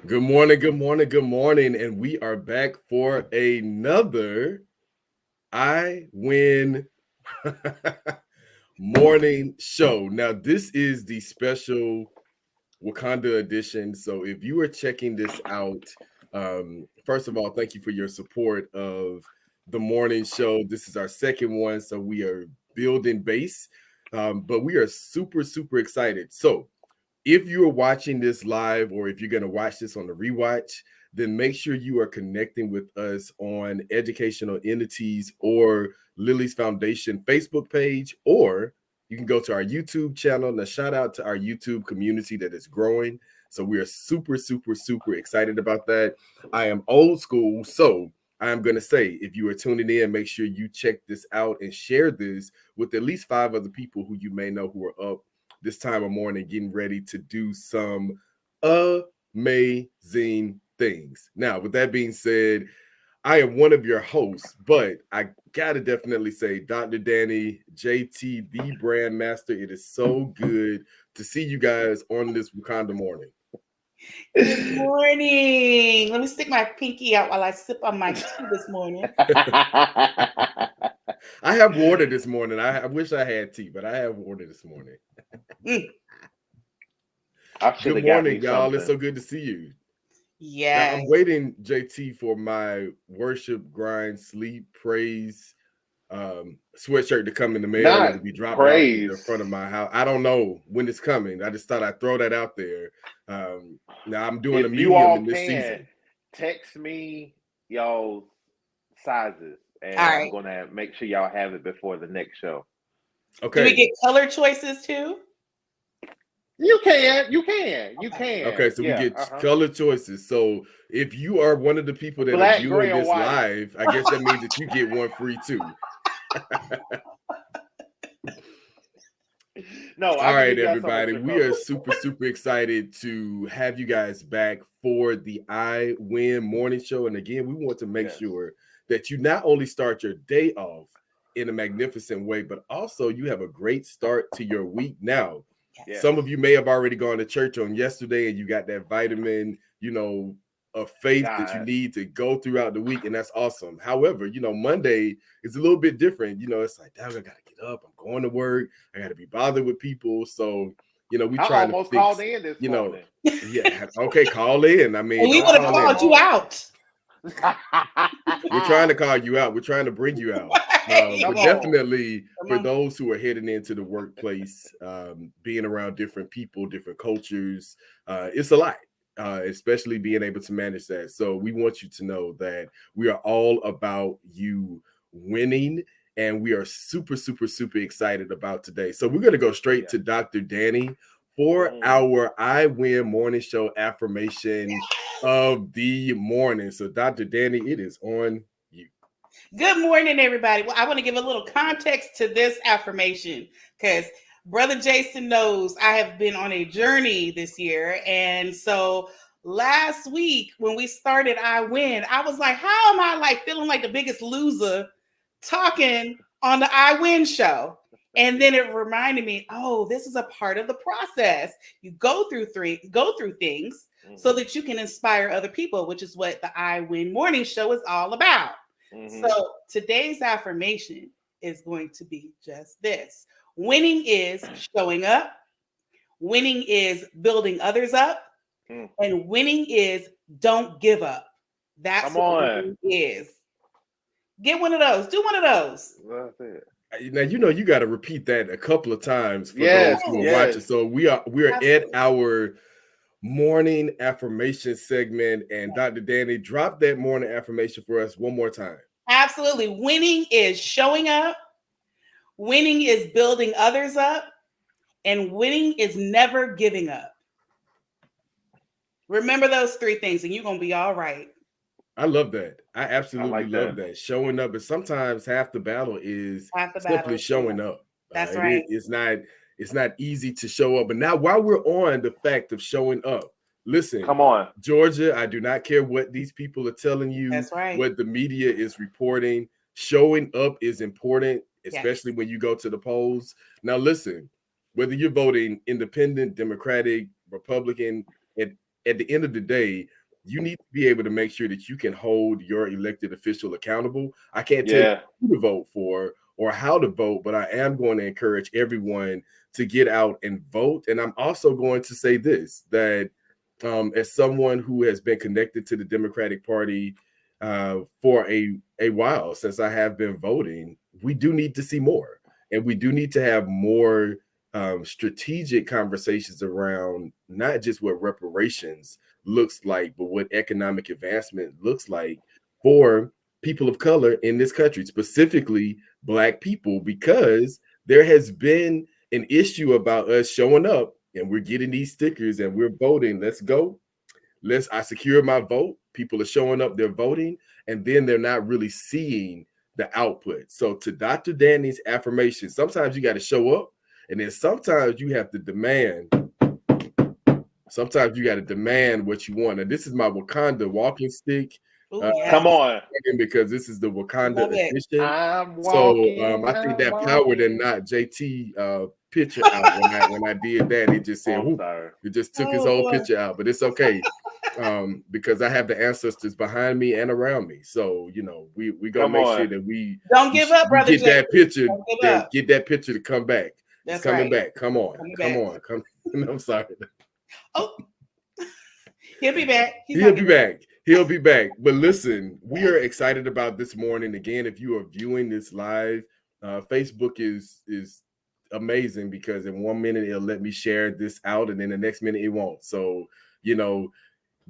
Good morning, good morning, good morning. And we are back for another I Win morning show. Now, this is the special Wakanda edition. So, if you are checking this out, first of all, thank you for your support of the morning show. This is our second one. So, we are building base, but we are super, super excited. So, if you are watching this live or if you're going to watch this on the rewatch, then make sure you are connecting with us on Educational Entities or Lily's Foundation Facebook page, or you can go to our YouTube channel. Now, shout out to our YouTube community that is growing. So we are super, super, super excited about that. I am old school, so I am going to say, if you are tuning in, make sure you check this out and share this with at least 5 other people who you may know who are up this time of morning getting ready to do some amazing things. Now, with that being said, I am one of your hosts, but I gotta definitely say, Dr. Danny, JT, the brand master, it is so good to see you guys on this Wakanda morning. Good morning. Let me stick my pinky out while I sip on my tea this morning. I have water this morning. I wish I had tea, but I have water this morning. Good morning, y'all. It's so good to see you. Yeah. Now, I'm waiting, JT, for my worship, grind, sleep, praise sweatshirt to come in the mail and to be dropped off in front of my house. I don't know when it's coming. I just thought I'd throw that out there. Now I'm doing a medium in this season. Text me y'all sizes, and All right. I'm gonna make sure y'all have it before the next show. Okay. Do we get color choices too? You can. Okay, so we get color choices. So if you are one of the people that are viewing this live, I guess that means that you get one free too. No, all right, everybody. We are super, super excited to have you guys back for the I Win morning show. And again, we want to make sure that you not only start your day off in a magnificent way, but also you have a great start to your week. Now, some of you may have already gone to church on yesterday and you got that vitamin, of faith that you need to go throughout the week, and that's awesome. However, Monday is a little bit different. It's like, damn, I gotta get up. I'm going to work. I gotta be bothered with people. So, we try to fix, called in this morning. Yeah, okay, call in. I mean, we would have called you out. We're trying to call you out. We're trying to bring you out. But definitely for those who are heading into the workplace, being around different people, different cultures, it's a lot. Especially being able to manage that. So we want you to know that we are all about you winning, and we are super, super, super excited about today. So we're going to go straight to Dr. Danny for our I Win morning show affirmation of the morning. So Dr. Danny, it is on you. Good morning, everybody. Well, I want to give a little context to this affirmation because Brother Jason knows I have been on a journey this year. And so last week when we started I Win, I was like, how am I feeling like the biggest loser talking on the I Win show? And then it reminded me, oh, this is a part of the process. You go through things so that you can inspire other people, which is what the I Win morning show is all about. So today's affirmation is going to be just this. Winning is showing up. Winning is building others up. And winning is don't give up. That's what winning is. Get one of those. Do one of those. That's it. Now you got to repeat that a couple of times for those who are watching. So we're at our morning affirmation segment, and Dr. Danny, drop that morning affirmation for us one more time. Absolutely. Winning is showing up. Winning is building others up. And winning is never giving up. Remember those 3 things and you're going to be all right. I love that. I absolutely love that. Showing up, but sometimes half the battle is simply showing up. That's right. It's not easy to show up. But now while we're on the fact of showing up, listen, come on, Georgia, I do not care what these people are telling you. That's right. What the media is reporting. Showing up is important, especially when you go to the polls. Now, listen, whether you're voting independent, Democratic, Republican, at the end of the day, you need to be able to make sure that you can hold your elected official accountable. I can't tell you who to vote for or how to vote, but I am going to encourage everyone to get out and vote. And I'm also going to say this, that as someone who has been connected to the Democratic Party for a while, since I have been voting, we do need to see more. And we do need to have more strategic conversations around not just what reparations looks like, but what economic advancement looks like for people of color in this country, specifically Black people, because there has been an issue about us showing up and we're getting these stickers and we're voting. Let's go. I secure my vote. People are showing up, they're voting, and then they're not really seeing the output. So to Dr. Danny's affirmation, sometimes you got to show up, and then sometimes you have to demand. Sometimes you got to demand what you want. And this is my Wakanda walking stick. Come on, because this is the Wakanda edition. So I think that power did not JT picture out when I did that. It just said, it just took his whole picture out, but it's okay. Because I have the ancestors behind me and around me. So, you know, we gonna make sure that we don't give up, brother. Get that picture, get that picture to come back. That's coming back. Come on. I'm sorry. Oh, he'll be back. He'll be back. But listen, we are excited about this morning. Again, if you are viewing this live, Facebook is amazing, because in 1 minute it'll let me share this out, and then the next minute it won't. So, you know,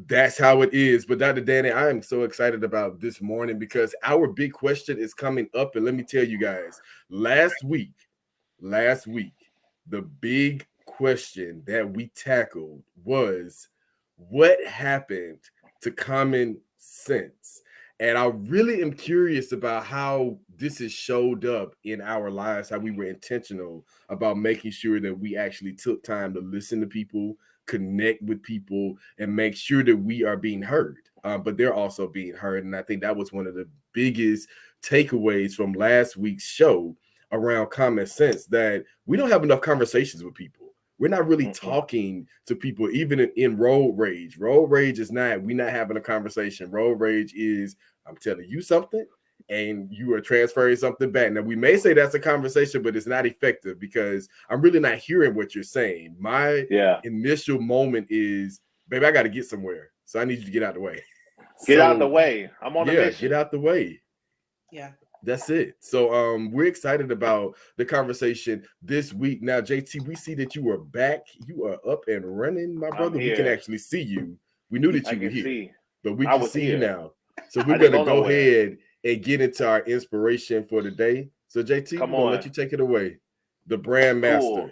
that's how it is. But Dr. Danny, I am so excited about this morning because our big question is coming up. And let me tell you guys, last week, the big question that we tackled was, what happened to common sense? And I really am curious about how this has showed up in our lives, how we were intentional about making sure that we actually took time to listen to people, connect with people, and make sure that we are being heard, but they're also being heard. And I think that was one of the biggest takeaways from last week's show around common sense, that we don't have enough conversations with people. We're not really talking to people, even in road rage. Road rage is not, we're not having a conversation. Road rage is, I'm telling you something and you are transferring something back. Now, we may say that's a conversation, but it's not effective because I'm really not hearing what you're saying. My initial moment is, baby, I got to get somewhere. So I need you to get out of the way. Get out of the way. I'm on a mission. Get out the way. Yeah. That's it. So we're excited about the conversation this week. Now, JT, we see that you are back. You are up and running, my brother. We can actually see you. We knew that you were here, but we can see you now. So we're going to go ahead and get into our inspiration for the day. So, JT, I'm going to let you take it away. The brand master. Cool.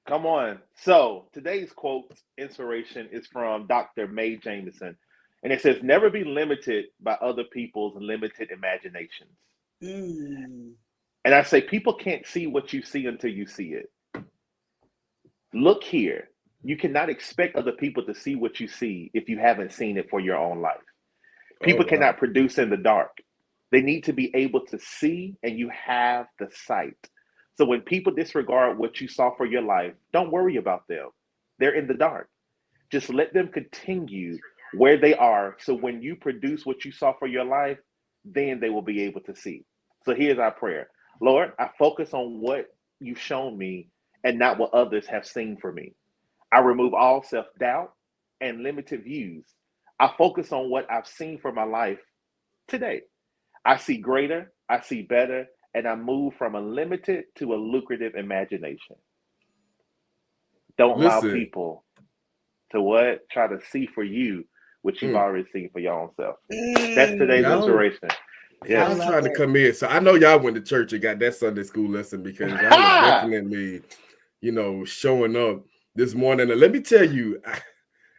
Come on. So today's quote inspiration is from Dr. Mae Jameson. And it says, never be limited by other people's limited imaginations. And I say, people can't see what you see until you see it. Look here. You cannot expect other people to see what you see if you haven't seen it for your own life. People cannot produce in the dark. They need to be able to see, and you have the sight. So when people disregard what you saw for your life, don't worry about them. They're in the dark. Just let them continue where they are. So when you produce what you saw for your life, then they will be able to see. So here's our prayer. Lord, I focus on what you've shown me and not what others have seen for me. I remove all self-doubt and limited views. I focus on what I've seen for my life today. I see greater, I see better, and I move from a limited to a lucrative imagination. Don't allow people to try to see for you what you've already seen for your own self. That's today's inspiration. Yeah, I'm trying to come in. So I know y'all went to church and got that Sunday school lesson because I was definitely, showing up this morning. And let me tell you,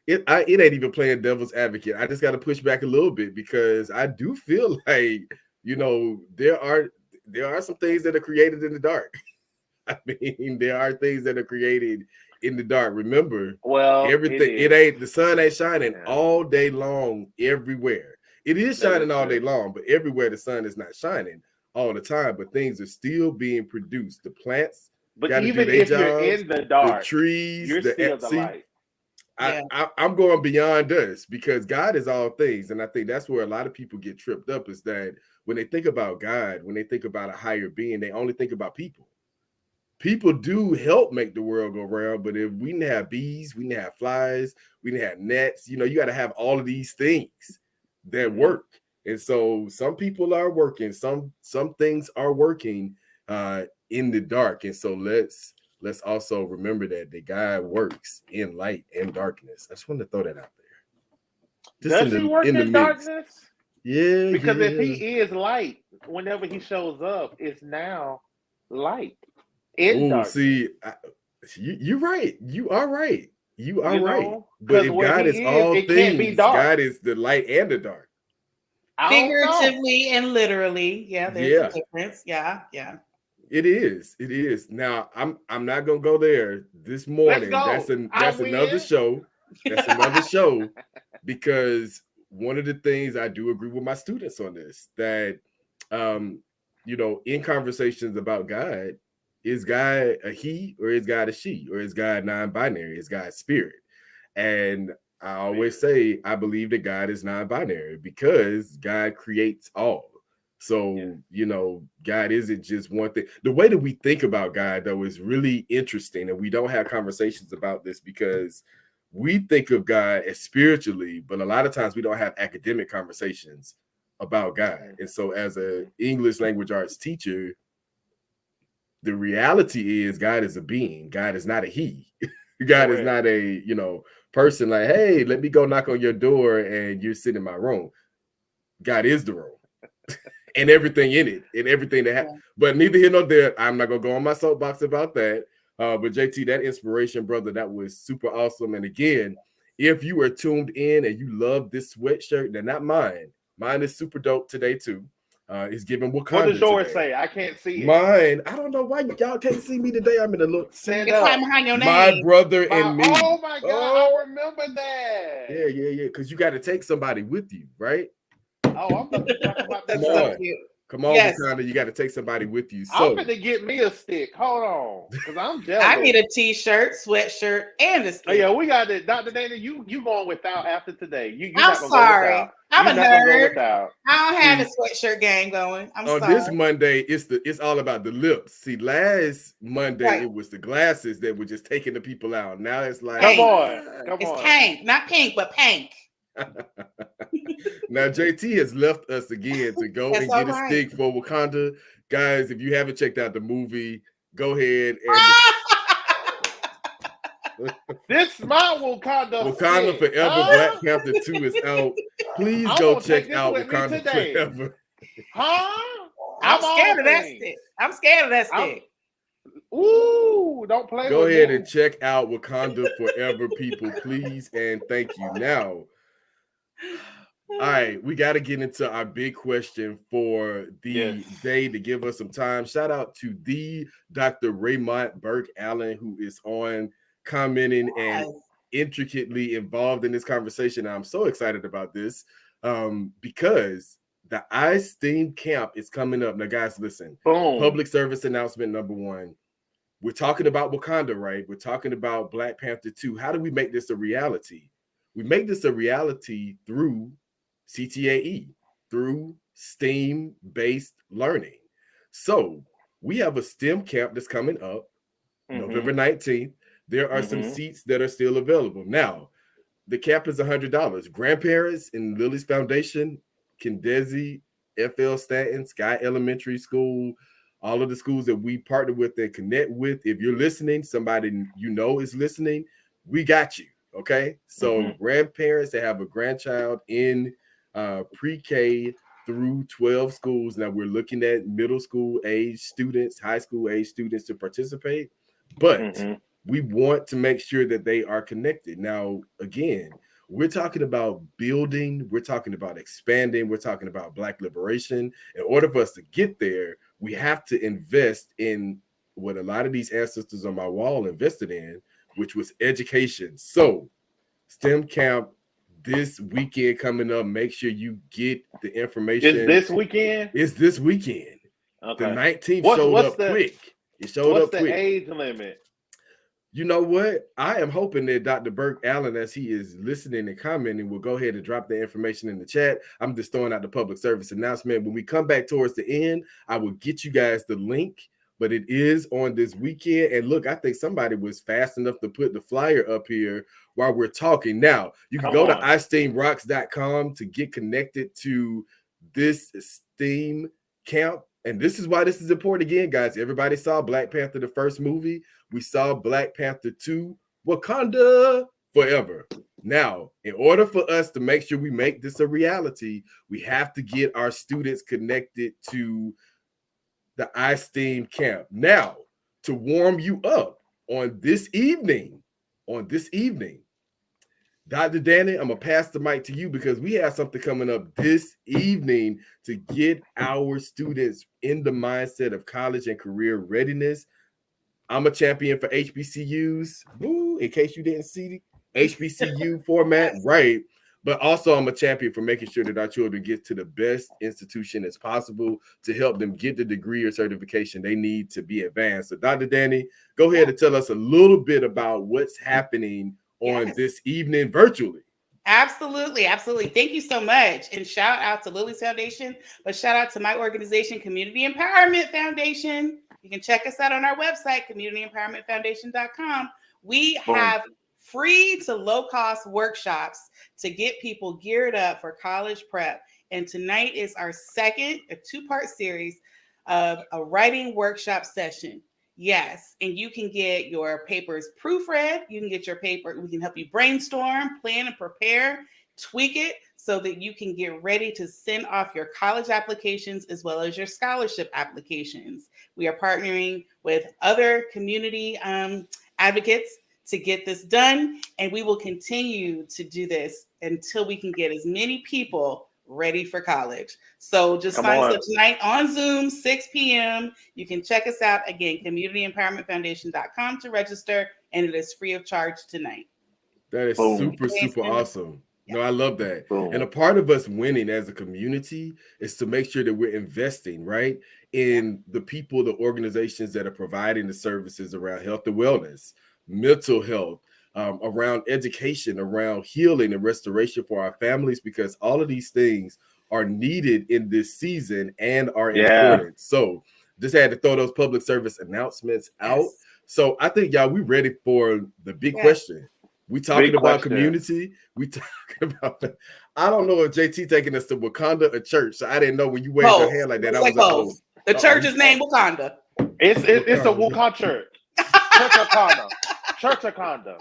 it ain't even playing devil's advocate. I just got to push back a little bit because I do feel like, there are some things that are created in the dark. I mean, there are things that are created in the dark. Remember, everything, the sun ain't shining all day long everywhere. It is shining all day long, but everywhere the sun is not shining all the time, but things are still being produced. The plants, but even if you're in the dark, the trees, you're still the light. I'm going beyond us because God is all things. And I think that's where a lot of people get tripped up is that when they think about God, when they think about a higher being, they only think about people. People do help make the world go round, but if we didn't have bees, we didn't have flies, we didn't have nets, you got to have all of these things that work. And so some people are working, some things are working in the dark. And so let's also remember that God works in light and darkness. I just wanted to throw that out there. Does he work in darkness? Yeah. Because if he is light, whenever he shows up, it's now light. See, you're right. You are right. You are right. But if God is all things, God is the light and the dark. Figuratively and literally. Yeah, there's a difference. Yeah. It is. Now, I'm not gonna go there this morning. That's another show. That's another show. Because one of the things I do agree with my students on this, that in conversations about God, is God a he or is God a she, or is God non-binary? Is God spirit? And I always say I believe that God is non-binary because God creates all. So, God isn't just one thing. The way that we think about God, though, is really interesting. And we don't have conversations about this because we think of God as spiritually, but a lot of times we don't have academic conversations about God. And so as an English language arts teacher, the reality is God is a being. God is not a he. God is not a, person like, hey, let me go knock on your door and you're sitting in my room. God is the room and everything in it and everything that happens. But neither here nor there. I'm not going to go on my soapbox about that. But JT, that inspiration, brother, that was super awesome. And again, if you are tuned in and you love this sweatshirt, then not mine. Mine is super dope today too. It's giving Wakanda. What does yours say? I can't see it. Mine, I don't know why y'all can't see me today. I'm in a look. Stand up. Behind your name. My brother and me. Oh my God, I remember that. Yeah. Because you got to take somebody with you, right? Oh, I'm about to talk about that. Come on, Wakanda, you got to take somebody with you. So I'm going to get me a stick. Hold on, because I'm jealous. I need a t-shirt, sweatshirt, and a stick. Oh yeah, we got it. Dr. Dana, you going without after today. I'm sorry. I'm a nerd. I don't have a sweatshirt game going. I'm sorry. On this Monday, it's all about the lips. See, last Monday it was the glasses that were just taking the people out. Now it's like, come on. It's pink, not pink, but pink. Now JT has left us again to go and get a stick for Wakanda. Guys, if you haven't checked out the movie, go ahead and this is my Wakanda stick. Forever. Black Panther 2 is out. Please go check out Wakanda Forever. I'm scared of that stick. I'm scared of that stick. Ooh, don't play go ahead and check out Wakanda Forever, people, please, and thank you. Now, all right, we got to get into our big question for the day to give us some time. Shout out to the Dr. Raymond Burke Allen, who is on commenting and intricately involved in this conversation. I'm so excited about this because the iSteam camp is coming up. Now, guys, listen. Boom. Public service announcement number 1. We're talking about Wakanda, right? We're talking about Black Panther 2. How do we make this a reality? We make this a reality through CTAE, through STEAM-based learning. So we have a STEM camp that's coming up November 19th. There are some seats that are still available. Now, the cap is $100. Grandparents in Lily's Foundation, Kendesi, FL Stanton, Sky Elementary School, all of the schools that we partner with and connect with. If you're listening, somebody you know is listening, we got you. Okay, so grandparents that have a grandchild in pre-K through 12 schools. Now we're looking at middle school age students, high school age students to participate, but we want to make sure that they are connected. Now, again, we're talking about building, we're talking about expanding, we're talking about Black liberation. In order for us to get there, we have to invest in what a lot of these ancestors on my wall invested in, which was education. So STEM camp this weekend coming up. Make sure you get the information. Is this weekend? It's this weekend. Okay. The 19th showed up quick. It showed up quick. What's the age limit? You know what? I am hoping that Dr. Burke Allen, as he is listening and commenting, will go ahead and drop the information in the chat. I'm just throwing out the public service announcement. When we come back towards the end, I will get you guys the link, but it is on this weekend. And look, I think somebody was fast enough to put the flyer up here while we're talking. Now, you can go to iSteamRocks.com to get connected to this STEAM camp. And this is why this is important again, guys. Everybody saw Black Panther, the first movie. We saw Black Panther 2, Wakanda Forever. Now, in order for us to make sure we make this a reality, we have to get our students connected to the iSteam camp. Now, to warm you up on this evening, Dr. Danny, I'm going to pass the mic to you because we have something coming up this evening to get our students in the mindset of college and career readiness. I'm a champion for HBCUs. Woo, in case you didn't see the HBCU format, right? But also I'm a champion for making sure that our children get to the best institution as possible to help them get the degree or certification they need to be advanced. So Dr. Danny, go ahead and tell us a little bit about what's happening on this evening virtually. Absolutely. Thank you so much. And shout out to Lily's Foundation, but shout out to my organization, Community Empowerment Foundation. You can check us out on our website, communityempowermentfoundation.com. We have free to low-cost workshops to get people geared up for college prep. And tonight is our second, a two-part series of a writing workshop session. Yes, and you can get your papers proofread. You can get your paper. We can help you brainstorm, plan, and prepare, tweak it so that you can get ready to send off your college applications as well as your scholarship applications. We are partnering with other community advocates to get this done, and we will continue to do this until we can get as many people ready for college. So just sign us up tonight on Zoom, 6 p.m. You can check us out again, communityempowermentfoundation.com to register, and it is free of charge tonight. That is super awesome. Yeah. No, I love that. And a part of us winning as a community is to make sure that we're investing, right, in the people, the organizations that are providing the services around health and wellness, mental health, around education, around healing and restoration for our families, because all of these things are needed in this season and are important. So just had to throw those public service announcements out. So I think, y'all, we ready for the big question. We talking about community. We talking about, I don't know if JT taking us to Wakanda or church. So I didn't know when you waved your hand like that. I was like, the church is named Wakanda. It's a Wakanda church. Church Wakanda. Church Wakanda.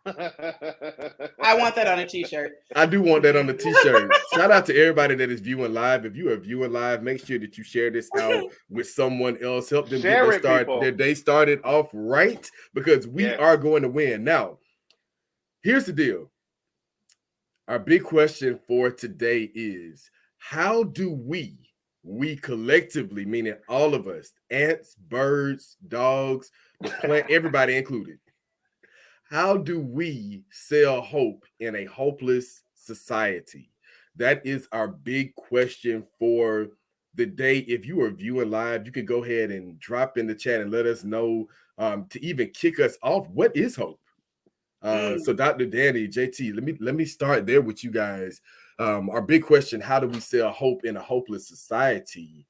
I want that on a t-shirt. I do want that on the t-shirt. Shout out to everybody that is viewing live. If you are viewing live, make sure that you share this out with someone else. Help them get their day started off right, because we are going to win. Now, here's the deal. Our big question for today is, how do we collectively, meaning all of us, ants, birds, dogs, the plant, everybody included, how do we sell hope in a hopeless society? That is our big question for the day. If you are viewing live, you can go ahead and drop in the chat and let us know, to even kick us off. What is hope? So Dr. Danny, JT, let me start there with you guys. Our big question, how do we sell hope in a hopeless society?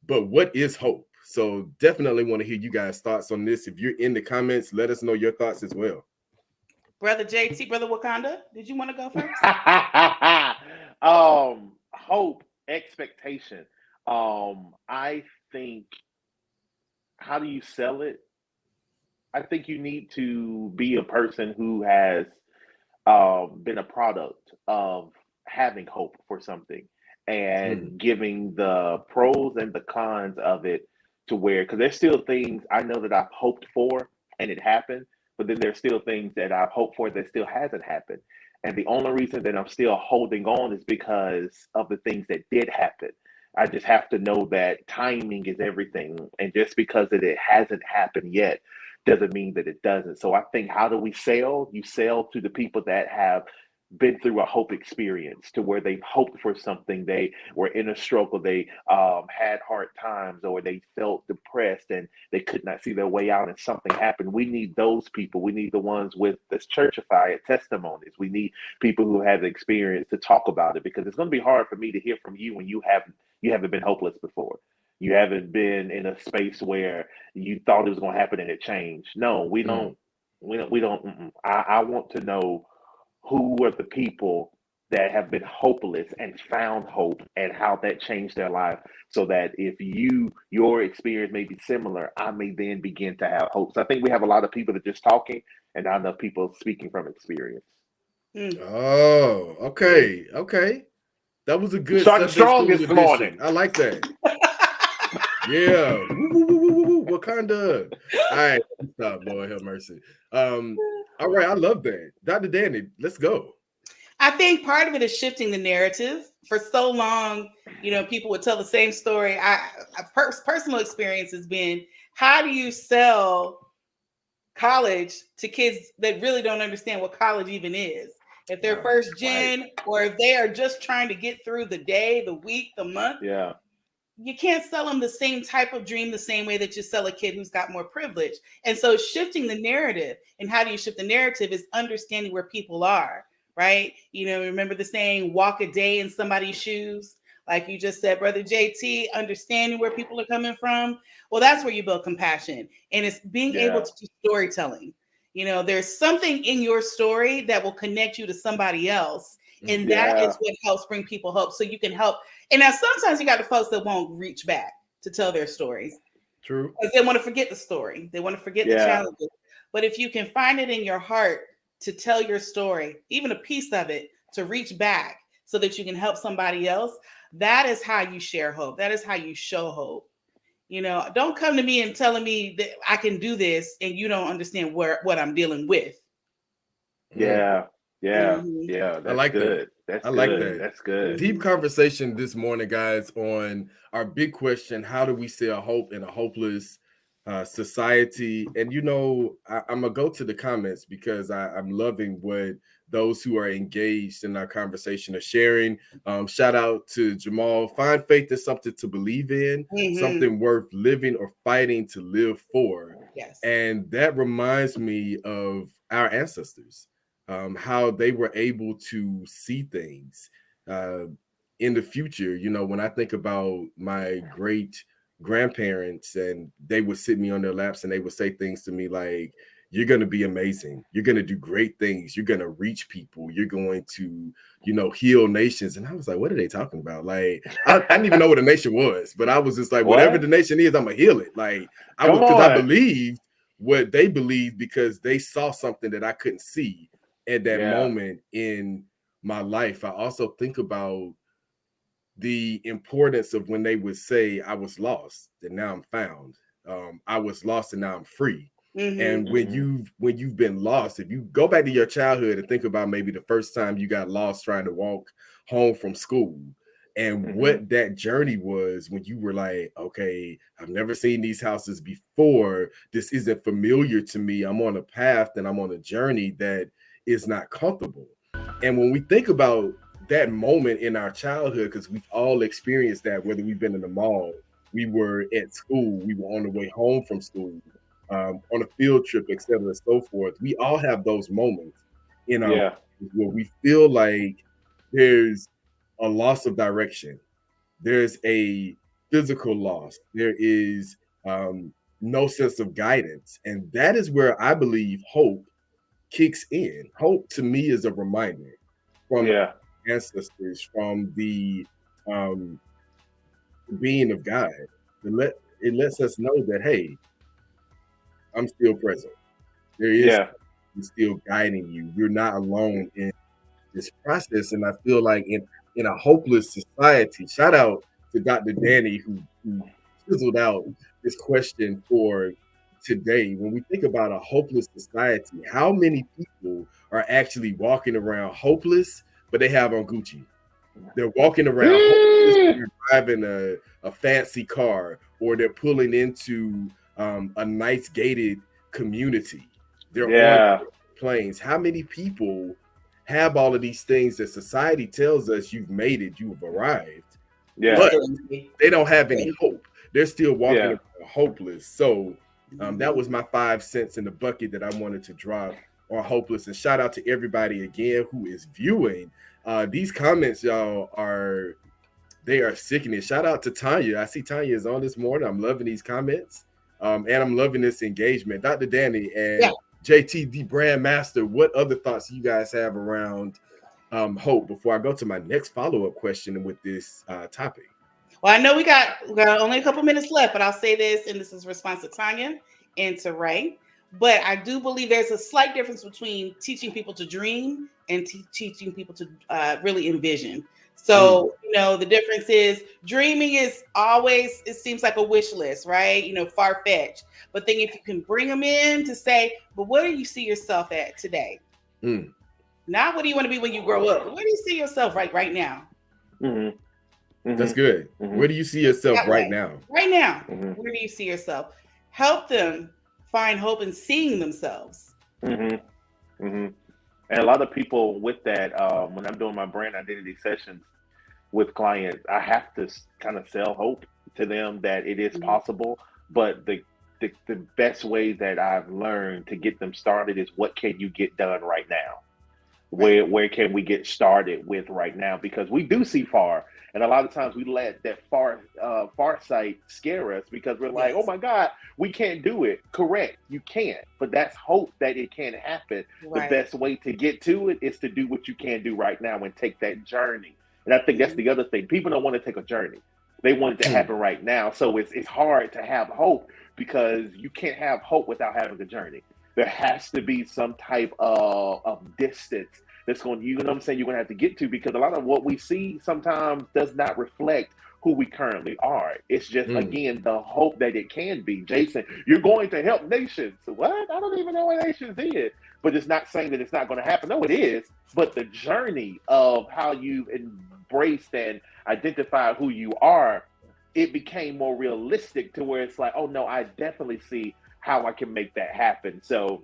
But what is hope? So definitely want to hear you guys' thoughts on this. If you're in the comments, let us know your thoughts as well. Brother JT, Brother Wakanda, did you want to go first? Hope, expectation. I think, how do you sell it? I think you need to be a person who has been a product of having hope for something and giving the pros and the cons of it, to where, because there's still things I know that I've hoped for and it happened, but then there's still things that I've hoped for that still hasn't happened. And the only reason that I'm still holding on is because of the things that did happen. I just have to know that timing is everything. And just because it hasn't happened yet doesn't mean that it doesn't. So I think, how do we sell? You sell to the people that have been through a hope experience to where they've hoped for something, they were in a struggle, they had hard times, or they felt depressed and they could not see their way out and something happened. We need those people. We need the ones with this churchified testimonies. We need people who have the experience to talk about it, because it's going to be hard for me to hear from you when you haven't been hopeless before. You haven't been in a space where you thought it was going to happen and it changed. No, we don't. We don't. I want to know who are the people that have been hopeless and found hope, and how that changed their life, so that if your experience may be similar, I may then begin to have hope. So I think we have a lot of people that are just talking and not enough people speaking from experience. Oh, okay. That was a good Starting strong this morning. I like that. Yeah. Woo, Wakanda. All right. Stop, Lord have mercy. All right, I love that. Dr. Danny, let's go. I think part of it is shifting the narrative. For so long, people would tell the same story. Personal experience has been, how do you sell college to kids that really don't understand what college even is? If they're first gen, or if they are just trying to get through the day, the week, the month. Yeah. You can't sell them the same type of dream the same way that you sell a kid who's got more privilege. And so shifting the narrative, and how do you shift the narrative, is understanding where people are, right? Remember the saying, walk a day in somebody's shoes? Like you just said, Brother JT, understanding where people are coming from. Well, that's where you build compassion. And it's being able to do storytelling. There's something in your story that will connect you to somebody else. And that is what helps bring people hope. So you can help. And now sometimes you got the folks that won't reach back to tell their stories. True. Because they want to forget the story. They want to forget the challenges. But if you can find it in your heart to tell your story, even a piece of it, to reach back so that you can help somebody else, that is how you share hope. That is how you show hope. Don't come to me and telling me that I can do this and you don't understand what I'm dealing with. Yeah. That's I like good. that. That's I good. like that. That's good. Deep conversation this morning, guys, on our big question: how do we sell hope in a hopeless society? And I'm gonna go to the comments, because I'm loving what those who are engaged in our conversation are sharing. Shout out to Jamal. Find faith is something to believe in, something worth living or fighting to live for. Yes. And that reminds me of our ancestors. How they were able to see things in the future. When I think about my great grandparents, and they would sit me on their laps and they would say things to me like, you're going to be amazing. You're going to do great things. You're going to reach people. You're going to, heal nations. And I was like, what are they talking about? Like, I didn't even know what a nation was, but I was just like, whatever the nation is, I'm going to heal it. Like, because I believed what they believed, because they saw something that I couldn't see at that moment in my life. I also think about the importance of when they would say, I was lost and now I'm found. I was lost and now I'm free. And when you've been lost, if you go back to your childhood and think about maybe the first time you got lost trying to walk home from school, and what that journey was, when you were like, okay, I've never seen these houses before. This isn't familiar to me. I'm on a path and I'm on a journey that is not comfortable. And when we think about that moment in our childhood, because we've all experienced that, whether we've been in the mall, we were at school, we were on the way home from school, on a field trip, etc., and so forth. We all have those moments in our lives where we feel like there's a loss of direction, there's a physical loss, there is no sense of guidance. And that is where I believe hope kicks in. Hope to me is a reminder from ancestors, from the being of God. It lets us know that, hey, I'm still present. There is still guiding you. You're not alone in this process. And I feel like in a hopeless society, shout out to Dr. Danny who chiseled out this question for today. When we think about a hopeless society, how many people are actually walking around hopeless, but they have on Gucci? They're walking around hopeless, they're driving a fancy car, or they're pulling into a nice gated community. They're on planes. How many people have all of these things that society tells us you've made it, you've arrived, Yeah. but they don't have any hope. They're still walking Yeah. around hopeless. So that was my 5 cents in the bucket that I wanted to drop on hopeless. And shout out to everybody again who is viewing. These comments, y'all, they are sickening. Shout out to Tanya. I see Tanya is on this morning. I'm loving these comments. And I'm loving this engagement. Dr. Danny and JT, the brand master, what other thoughts you guys have around hope before I go to my next follow-up question with this topic? Well, I know we got only a couple minutes left, but I'll say this, and this is response to Tanya and to Ray. But I do believe there's a slight difference between teaching people to dream and teaching people to really envision. So, the difference is dreaming is always, it seems like a wish list, right? Far-fetched. But then if you can bring them in to say, but where do you see yourself at today? Not what do you want to be when you grow up? Where do you see yourself right now? That's good. Where do you see yourself right now? Right now. Where do you see yourself? Help them find hope in seeing themselves. And a lot of people with that, when I'm doing my brand identity sessions with clients, I have to kind of sell hope to them that it is possible. But the best way that I've learned to get them started is, what can you get done right now? Where can we get started with right now? Because we do see far, and a lot of times we let that far sight scare us, because we're like, oh my God, we can't do it. Correct, you can't, but that's hope that it can happen. The best way to get to it is to do what you can do right now and take that journey. And I think that's the other thing. People don't want to take a journey. They want it to happen right now. So it's hard to have hope, because you can't have hope without having a journey. There has to be some type of distance that's going, you know what I'm saying, you're going to have to get to, because a lot of what we see sometimes does not reflect who we currently are. It's just, again, the hope that it can be. Jason, you're going to help nations. What? I don't even know what nations is. But it's not saying that it's not going to happen. No, it is. But the journey of how you've embraced and identified who you are, it became more realistic to where it's like, oh no, I definitely see how I can make that happen. So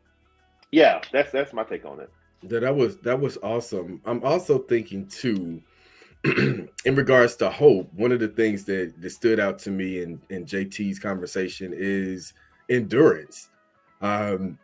yeah, that's my take on it. That was awesome. I'm also thinking too, in regards to hope, one of the things that stood out to me in JT's conversation is endurance. I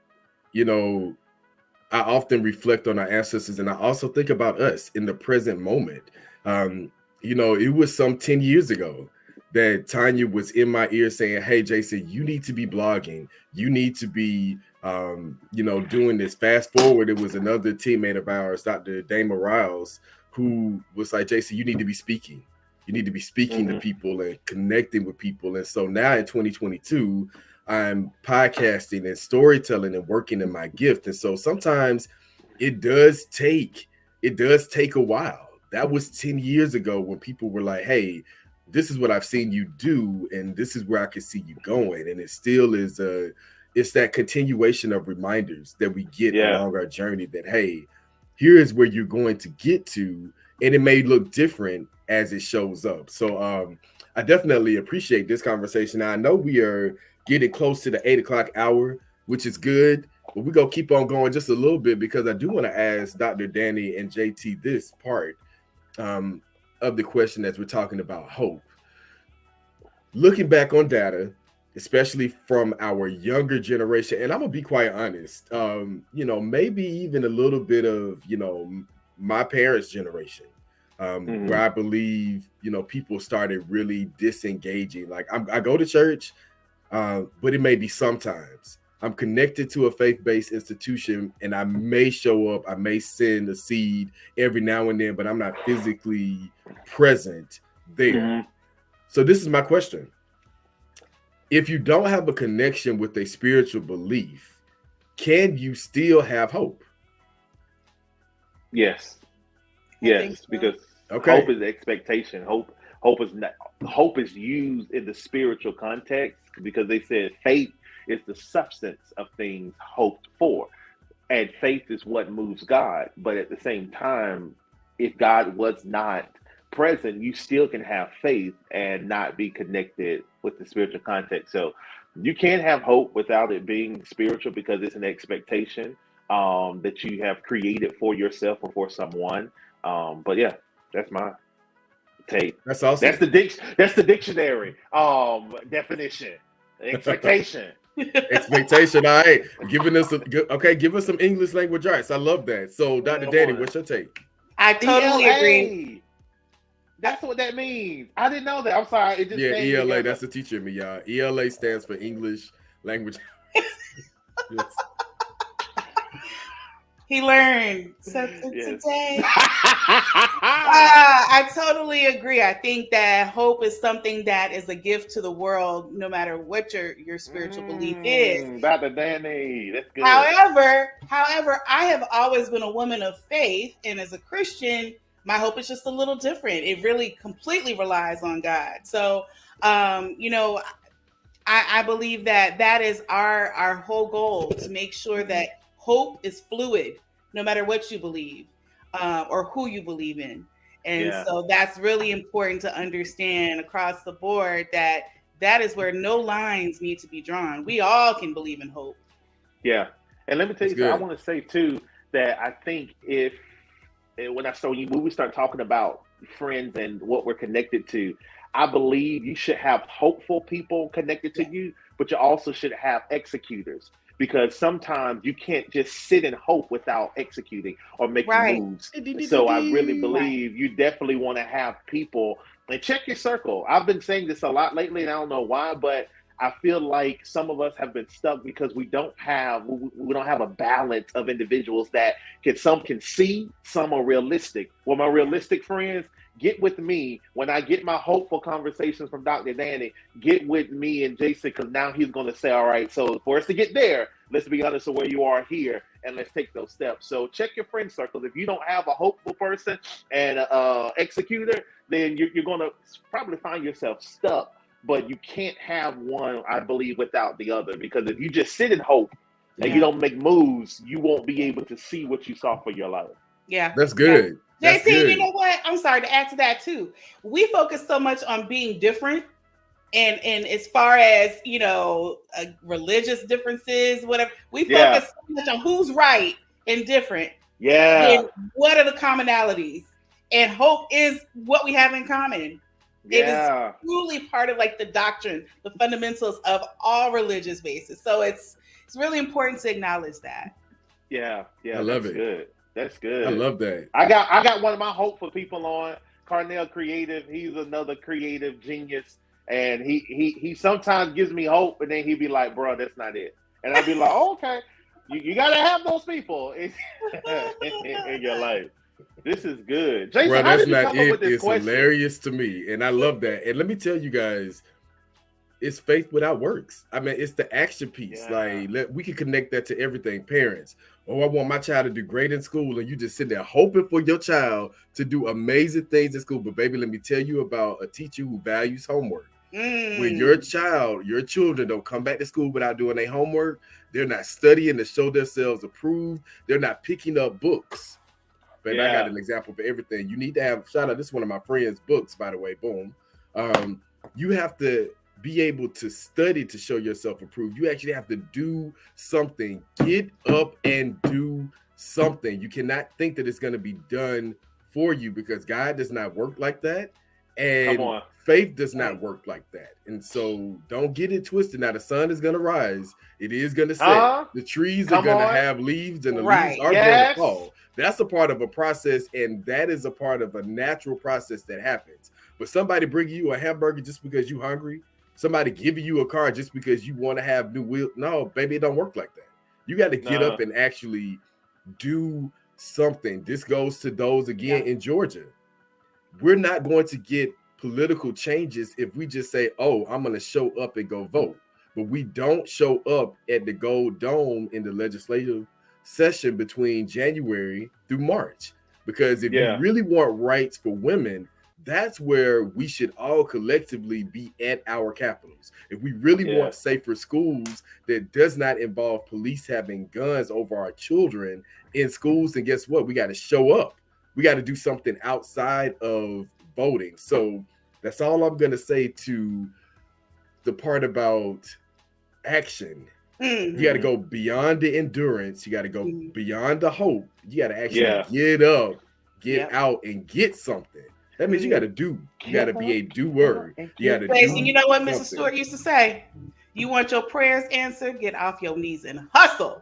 often reflect on our ancestors, and I also think about us in the present moment. It was some 10 years ago that Tanya was in my ear saying, hey, Jason, you need to be blogging. You need to be, doing this. Fast forward, it was another teammate of ours, Dr. Dama Riles, who was like, Jason, you need to be speaking. You need to be speaking to people and connecting with people. And so now in 2022, I'm podcasting and storytelling and working in my gift. And so sometimes it does take a while. That was 10 years ago when people were like, hey, this is what I've seen you do, and this is where I can see you going. And it still is it's that continuation of reminders that we get along our journey that, hey, here is where you're going to get to, and it may look different as it shows up. So I definitely appreciate this conversation. Now, I know we are getting close to the 8 o'clock hour, which is good, but we're going to keep on going just a little bit, because I do want to ask Dr. Danny and JT this part of the question as we're talking about hope. Looking back on data, especially from our younger generation, and I'm going to be quite honest, maybe even a little bit of, my parents' generation, where I believe, people started really disengaging. Like I go to church, but it may be sometimes. I'm connected to a faith-based institution, and I may show up, I may send a seed every now and then, but I'm not physically present there. So this is my question. If you don't have a connection with a spiritual belief, can you still have hope? Yes. Yes, because hope is expectation. Hope is used in the spiritual context, because they said faith is the substance of things hoped for, and faith is what moves God. But at the same time, if God was not present, you still can have faith and not be connected with the spiritual context. So you can't have hope without it being spiritual, because it's an expectation. that you have created for yourself or for someone. But yeah, that's my take. That's awesome. That's the dictionary definition. Expectation. Expectation. All right, giving us give us some English language arts. I love that. So, Dr. Danny, what's your take? I totally agree. That's what that means. I didn't know that. I'm sorry. It just ELA. That's the teacher in me, y'all. ELA stands for English language. Yes. He learned something today. I totally agree. I think that hope is something that is a gift to the world, no matter what your spiritual belief is. Dr. Danny, that's good. However, I have always been a woman of faith, and as a Christian, my hope is just a little different. It really completely relies on God. So, I believe that is our whole goal, to make sure that hope is fluid, no matter what you believe or who you believe in. And so that's really important to understand across the board, that is where no lines need to be drawn. We all can believe in hope. Yeah. And let me tell you something. I want to say too, that I think when we start talking about friends and what we're connected to, I believe you should have hopeful people connected to you, but you also should have executors, because sometimes you can't just sit in hope without executing or making moves. So I really believe you definitely want to have people, and check your circle. I've been saying this a lot lately, and I don't know why, but I feel like some of us have been stuck because we don't have a balance of individuals that some can see, some are realistic. Well, my realistic friends, get with me when I get my hopeful conversations from Dr. Danny. Get with me and Jason, because now he's going to say, all right, so for us to get there, let's be honest with where you are here, and let's take those steps. So check your friend circles. If you don't have a hopeful person and an executor, then you're going to probably find yourself stuck. But you can't have one, I believe, without the other, because if you just sit in hope and you don't make moves, you won't be able to see what you saw for your life. Yeah. That's good. JC, you know what? I'm sorry to add to that too. We focus so much on being different, and as far as religious differences, whatever, we focus so much on who's right and different. Yeah. And what are the commonalities? And hope is what we have in common. It is truly part of like the doctrine, the fundamentals of all religious bases. So it's really important to acknowledge that. Yeah. I love it. Good. That's good. I love that. I got one of my hopeful people on, Carnell Creative. He's another creative genius, and he sometimes gives me hope, and then he'd be like, "Bro, that's not it," and I'd be like, "Oh, okay, you gotta have those people in your life." This is good. Jason, bro, how that's did you not come it. up with this It's question? hilarious to me, and I love that. And let me tell you guys, it's faith without works. I mean, it's the action piece. Yeah. Like we can connect that to everything. Parents, I want my child to do great in school, and you just sit there hoping for your child to do amazing things in school. But baby, let me tell you about a teacher who values homework. When your children don't come back to school without doing their homework, they're not studying to show themselves approved. They're not picking up books. Baby, I got an example for everything. You need to have, shout out, this is one of my friend's books, by the way, boom. You have to be able to study to show yourself approved. You actually have to do something. Get up and do something. You cannot think that it's going to be done for you, because God does not work like that. And faith does not work like that. And so don't get it twisted. Now the sun is going to rise. It is going to set. The trees are going to have leaves, and the leaves are going to fall. That's a part of a process, and that is a part of a natural process that happens. But somebody bringing you a hamburger just because you're hungry, somebody giving you a car just because you want to have new wheels, no, baby, it don't work like that. You got to get up and actually do something. This goes to those again in Georgia. We're not going to get political changes if we just say, oh, I'm going to show up and go vote. But we don't show up at the Gold Dome in the legislative session between January through March. Because if you really want rights for women, that's where we should all collectively be at our capitals. If we really want safer schools that does not involve police having guns over our children in schools, then guess what? We got to show up. We got to do something outside of voting. So that's all I'm going to say to the part about action. You got to go beyond the endurance. You got to go beyond the hope. You got to actually get up, get out, and get something. That means you got to do. You got to be a doer. You got to do. And you know what Mrs. Stewart used to say? You want your prayers answered? Get off your knees and hustle.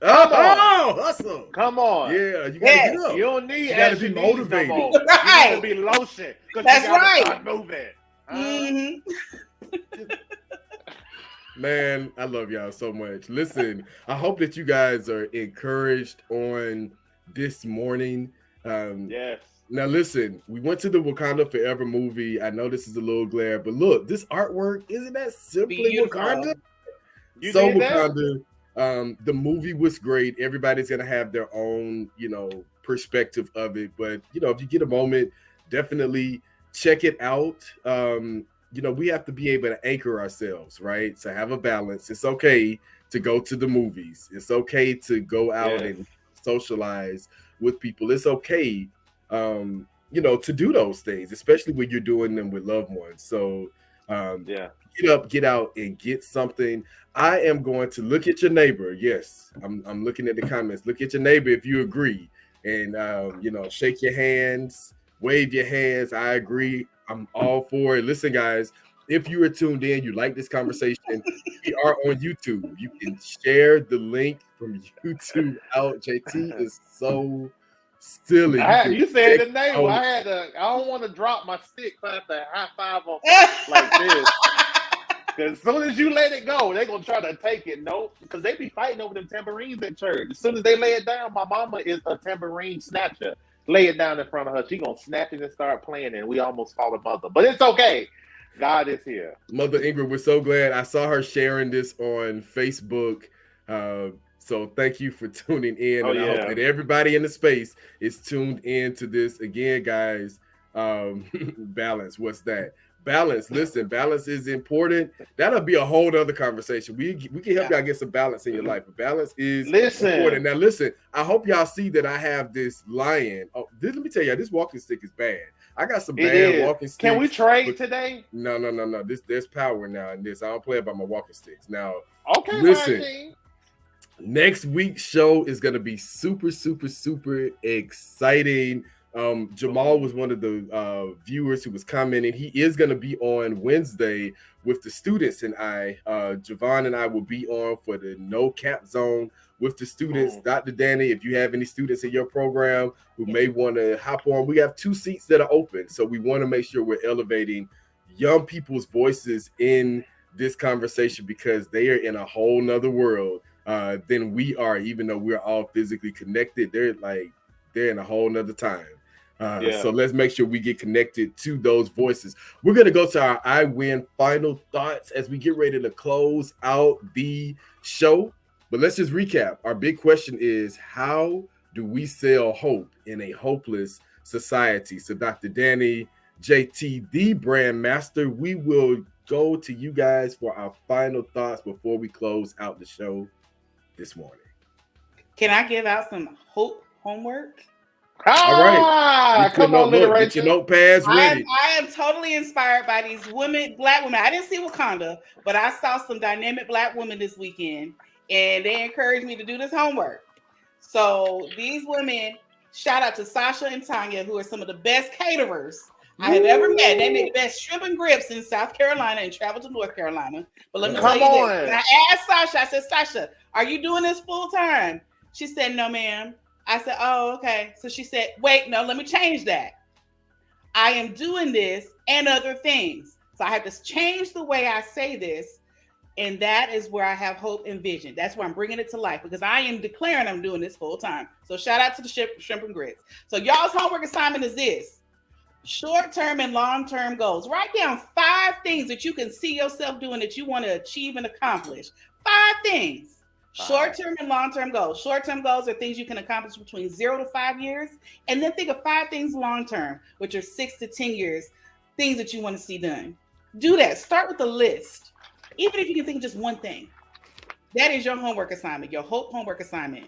Hustle. Come on. Yeah, you got to get up. You don't need. You got to be motivated. No, you got to be lotion. That's right. Start moving. Man, I love y'all so much. Listen, I hope that you guys are encouraged on this morning. Yes. Now, listen, we went to the Wakanda Forever movie. I know this is a little glare, but look, this artwork, isn't that simply beautiful. Wakanda? You So did that? Wakanda. The movie was great. Everybody's going to have their own, perspective of it. But, if you get a moment, definitely check it out. We have to be able to anchor ourselves, right? To have a balance. It's okay to go to the movies. It's okay to go out and socialize with people. It's okay, to do those things, especially when you're doing them with loved ones. So get up, get out, and get something. I am going to look at your neighbor. Yes, I'm looking at the comments. Look at your neighbor if you agree. And, shake your hands, wave your hands. I agree. I'm all for it. Listen, guys, if you are tuned in, you like this conversation, we are on YouTube. You can share the link from YouTube out. JT is so silly. You said the name. I don't want to drop my stick. So I have to high five on like this. Because as soon as you let it go, they're going to try to take it. No, because they be fighting over them tambourines at church. As soon as they lay it down, my mama is a tambourine snatcher. Lay it down in front of her. She gonna snatch it and start playing, and we almost call her mother. But it's okay. God is here. Mother Ingrid, we're so glad. I saw her sharing this on Facebook. So thank you for tuning in. I hope that everybody in the space is tuned in to this. Again, guys, balance. What's that? Balance. Listen, balance is important. That'll be a whole other conversation. We can help y'all get some balance in your life. But balance is important. Now, listen, I hope y'all see that I have this lion. Oh, let me tell y'all, this walking stick is bad. I got some bad walking sticks. Can we trade today? No. There's power now in this. I don't play about my walking sticks. Now, okay, listen. Next week's show is going to be super, super, super exciting. Jamal was one of the viewers who was commenting. He is going to be on Wednesday with the students, and Javon and I will be on for the No Cap Zone with the students. Dr. Danny, if you have any students in your program who may want to hop on, we have 2 seats that are open. So we want to make sure we're elevating young people's voices in this conversation because they are in a whole nother world than we are, even though we're all physically connected. They're in a whole nother time. So let's make sure we get connected to those voices. We're going to go to our I Win final thoughts as we get ready to close out the show. But let's just recap. Our big question is, how do we sell hope in a hopeless society? So Dr. Danny, JT, the brand master, we will go to you guys for our final thoughts before we close out the show this morning. Can I give out some hope homework? All right. Come on, literature. Get your notepads ready. I am totally inspired by these women, Black women. I didn't see Wakanda, but I saw some dynamic Black women this weekend, and they encouraged me to do this homework. So these women, shout out to Sasha and Tanya, who are some of the best caterers I have ever met. They make the best shrimp and grits in South Carolina and travel to North Carolina. But let me tell you this. And I asked Sasha, I said, Sasha, are you doing this full time? She said, no, ma'am. I said, oh, okay. So she said, wait, no, let me change that. I am doing this and other things. So I have to change the way I say this. And that is where I have hope and vision. That's where I'm bringing it to life because I am declaring I'm doing this full time. So shout out to the shrimp and grits. So y'all's homework assignment is this: short-term and long-term goals. Write down 5 things that you can see yourself doing that you want to achieve and accomplish. 5 things. Short-term and long-term goals. Short-term goals are things you can accomplish between 0 to 5 years. And then think of 5 things long-term, which are 6 to 10 years, things that you want to see done. Do that. Start with a list. Even if you can think of just one thing. That is your homework assignment, your hope homework assignment.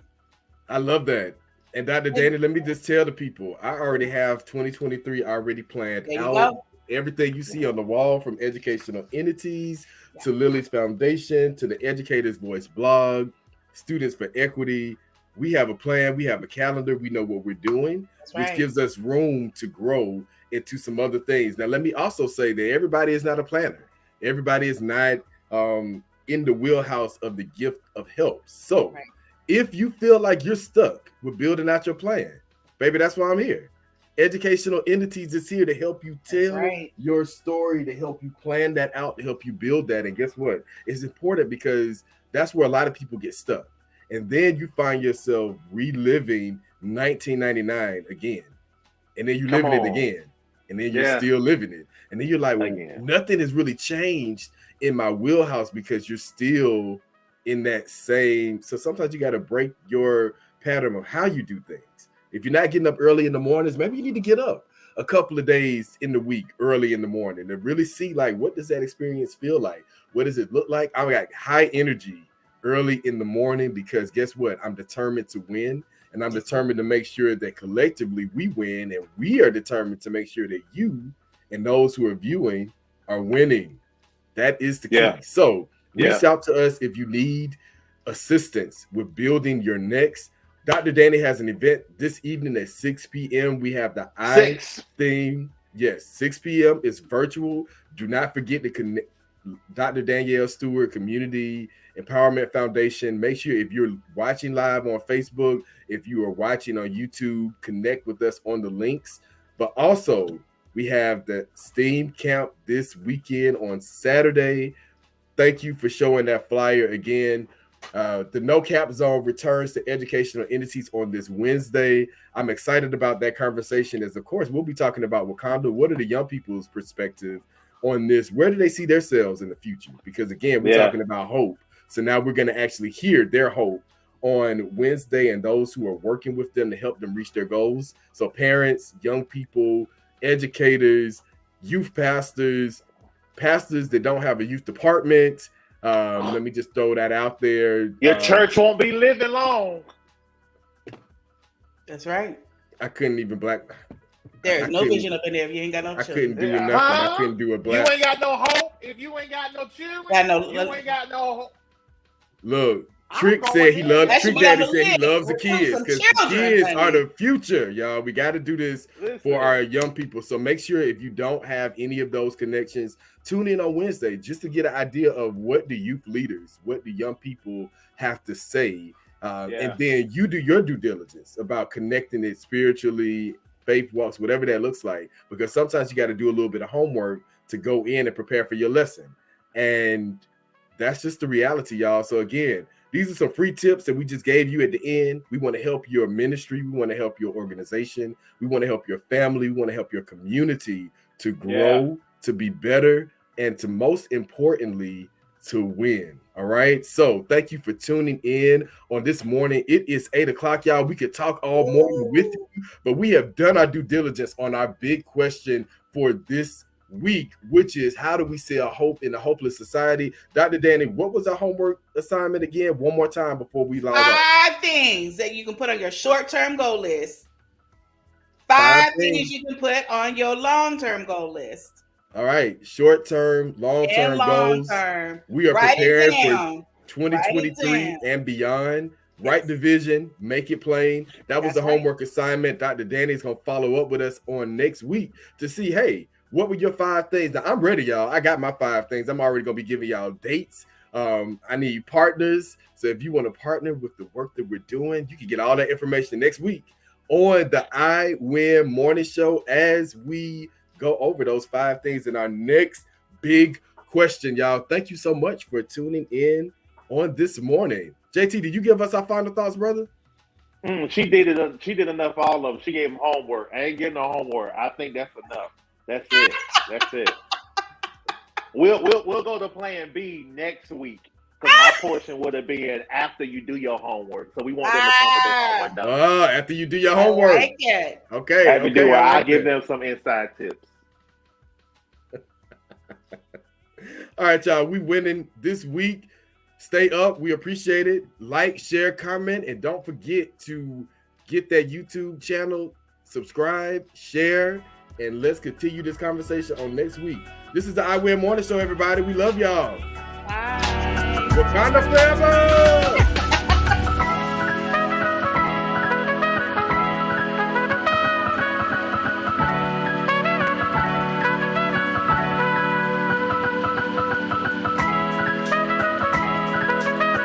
I love that. And Dr. Danny, let me just tell the people, I already have 2023 already planned out. Everything you see on the wall, from educational entities to Lily's Foundation to the Educators Voice blog, Students for Equity. We have a plan. We have a calendar. We know what we're doing, which gives us room to grow into some other things. Now, let me also say that everybody is not a planner. Everybody is not in the wheelhouse of the gift of help. So if you feel like you're stuck with building out your plan, baby, that's why I'm here. Educational Entities is here to help you tell your story, to help you plan that out, to help you build that. And guess what? It's important because that's where a lot of people get stuck. And then you find yourself reliving 1999 again. And then you're living it again. And then you're still living it. And then you're like, well, nothing has really changed in my wheelhouse because you're still in that same. So sometimes you got to break your pattern of how you do things. If you're not getting up early in the mornings, maybe you need to get up a couple of days in the week early in the morning to really see, like, what does that experience feel like? What does it look like? I got high energy early in the morning because guess what? I'm determined to win, and I'm determined to make sure that collectively we win, and we are determined to make sure that you and those who are viewing are winning. That is the key. So reach out to us if you need assistance with building your next. Dr. Danny has an event this evening at 6 p.m. We have the I theme. Yes, 6 p.m. is virtual. Do not forget to connect. Dr. Danielle Stewart Community Empowerment Foundation. Make sure if you're watching live on Facebook, if you are watching on YouTube, connect with us on the links. But also, we have the STEAM camp this weekend on Saturday. Thank you for showing that flyer again. The No Cap Zone returns to educational entities on this Wednesday. I'm excited about that conversation as, of course, we'll be talking about Wakanda. What are the young people's perspective on this? Where do they see themselves in the future? Because, again, we're talking about hope. So now we're going to actually hear their hope on Wednesday and those who are working with them to help them reach their goals. So parents, young people, educators, youth pastors that don't have a youth department. Let me just throw that out there. Your church won't be living long. That's right. I couldn't even There's no vision up in there if you ain't got no children. I couldn't do nothing. I couldn't do a black. You ain't got no hope if you ain't got no children. You ain't got no hope. Look, Trick said he loves. Trick Daddy said he loves the kids because the kids are the future, y'all. We got to do this for our young people. So make sure if you don't have any of those connections, tune in on Wednesday just to get an idea of what the youth leaders, what the young people have to say, and then you do your due diligence about connecting it spiritually, faith walks, whatever that looks like. Because sometimes you got to do a little bit of homework to go in and prepare for your lesson, and that's just the reality, y'all. So again, these are some free tips that we just gave you at the end. We want to help your ministry. We want to help your organization. We want to help your family. We want to help your community to grow, to be better, and to most importantly, to win. All right. So thank you for tuning in on this morning. It is 8 o'clock, y'all. We could talk all morning with you, but we have done our due diligence on our big question for this week, which is how do we sell hope in a hopeless society? Dr. Danny, what was our homework assignment again? One more time before we log off. 5 things that you can put on your short-term goal list. 5 things you can put on your long-term goal list. All right, short-term, long-term goals. We are prepared for 2023 and beyond. Write the vision, make it plain. That was the homework assignment. Dr. Danny's gonna follow up with us on next week to see, hey, what were your 5 things? Now, I'm ready, y'all. I got my 5 things. I'm already going to be giving y'all dates. I need partners. So if you want to partner with the work that we're doing, you can get all that information next week on the I Win Morning Show as we go over those 5 things in our next big question, y'all. Thank you so much for tuning in on this morning. JT, did you give us our final thoughts, brother? She did it. She did enough for all of them. She gave them homework. I ain't getting no homework. I think that's enough. That's it. That's it. We'll go to plan B next week because my portion would have been after you do your homework. So we want them to come with their homework done. After you do your homework. I like it. Okay. After you do it, I'll give them some inside tips. All right, y'all. We winning this week. Stay up. We appreciate it. Like, share, comment, and don't forget to get that YouTube channel, subscribe, share, and let's continue this conversation on next week. This is the I Win Morning Show, everybody. We love y'all. Bye. Wakanda forever.